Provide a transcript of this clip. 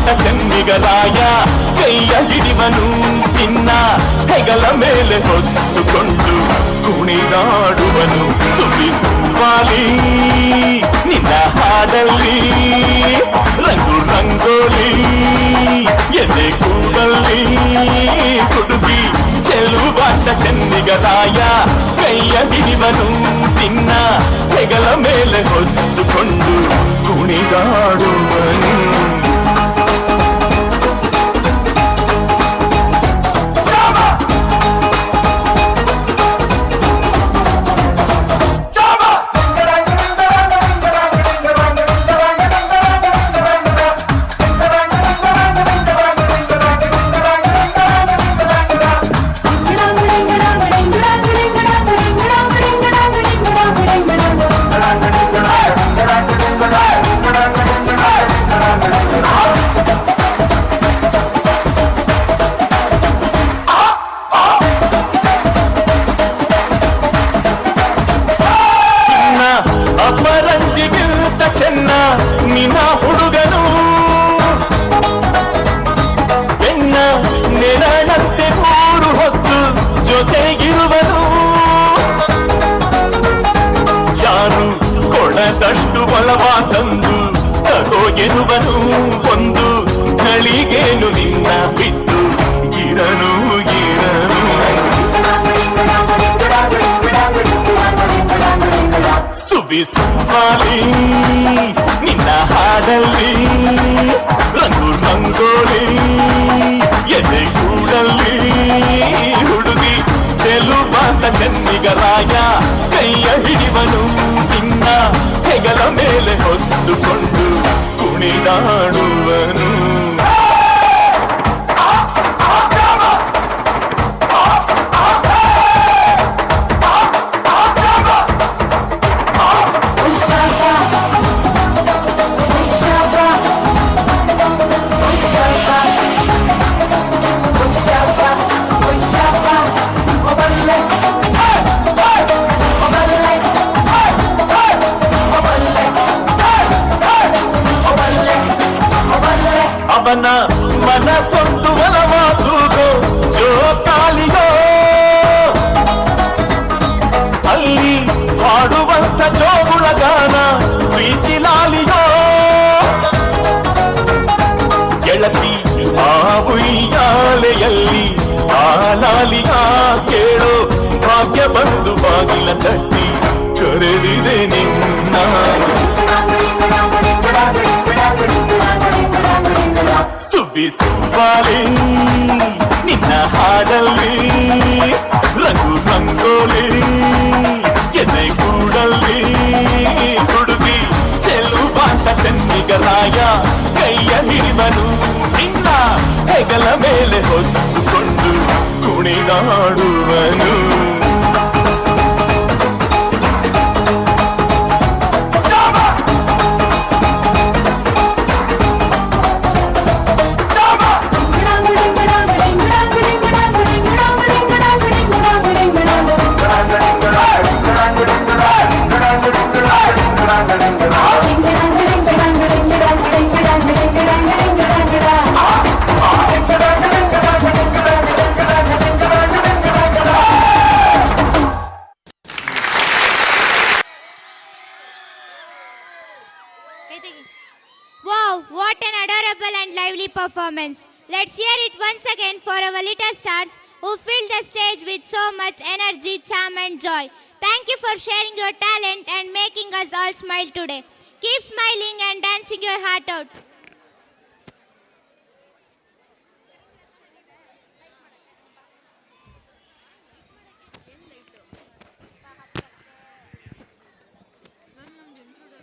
ಚೆಲುವಾಟ ಚೆನ್ನಿಗರಾಯ ಕೈಯ ಹಿಡಿವನು ನಿನ್ನ ಹೆಗಲ ಮೇಲೆ ಹೊತ್ತುಕೊಂಡು ಕುಣಿದಾಡುವನು ಸುವಾಲಿ ನಿನ್ನ ಹಾಡಲ್ಲಿ ರಂಗು ರಂಗೋಲಿ ಎದೆ ಕೂಡಲ್ಲಿ ಹುಡುಗಿ ಚೆಲುವಾಟ ಚೆನ್ನಿಗರಾಯ ಕೈಯ ಹಿಡಿವನು ನಿನ್ನ ಹೆಗಲ ಮೇಲೆ ಹೊತ್ತುಕೊಂಡು ಕುಣಿದಾಡುವನು ಅಪರಂಜಿಗಿಂತ ಚೆನ್ನ ನಿನ್ನ ಹುಡುಗನು ಬೆನ್ನ ನೆರಳಂತೆ ಮೂರು ಹೊತ್ತು ಜೊತೆಗಿರುವನು ಯಾರು ಕೊಡದಷ್ಟು ಬಲವ ತಂದು ತಗೋ ಎನ್ನುವನು ಒಂದು ಗಳಿಗೇನು ನಿನ್ನ ಬಿಟ್ಟು ಇರನು ಇರನು ಸುವಾಲಿ ನಿನ್ನ ಹಾಡಲ್ಲಿ ರಂಗು ರಂಗೋಲಿ ಎದೆ ಕೂಡಲ್ಲಿ ಹುಡುಗಿ ಚೆಲುವಾಟ ಚೆನ್ನಿಗರಾಯ ಕೈಯ ಹಿಡಿವನು ನಿನ್ನ ಹೆಗಲ ಮೇಲೆ ಹೊತ್ತುಕೊಂಡು ಕುಣಿದಾಡುವನು ಅವನ ಮನಸ್ಸೊಂದು ಒಲವಾದುಗೋ ಜೋಕಾಲಿಗೋ ಅಲ್ಲಿ ಹಾಡುವಂತ ಜೋಗುಳ ಗಾನ ಪ್ರೀತಿ ಲಾಲಿಯೋ ಗೆಳತಿ ಆ ಉಯ್ಯಾಲೆಯಲ್ಲಿ ಆ ಲಾಲಿಯ ಕೇಳೋ ಭಾಗ್ಯ ಬಂದು ಬಾಗಿಲ ತಟ್ಟಿ ಕರೆದಿದೆ ನಿನ್ನ ಸುವಾಲಿ ನಿನ್ನ ಹಾಡಲ್ಲಿ ರಂಗು ರಂಗೋಲಿ ಎದೆ ಕೂಡಲ್ಲಿ ಹುಡುಗಿ ಚೆಲುವಾಟ ಚೆನ್ನಿಗರಾಯ ಕೈಯ ಹಿಡಿವನು ನಿನ್ನ ಹೆಗಲ ಮೇಲೆ ಹೊತ್ತುಕೊಂಡು ಕುಣಿದಾಡುವನು Wow, what an adorable and lively performance. Let's hear it once again for our little stars who filled the stage with so much energy, charm and joy. Thank you for sharing your talent and making us all smile today. Keep smiling and dancing your heart out.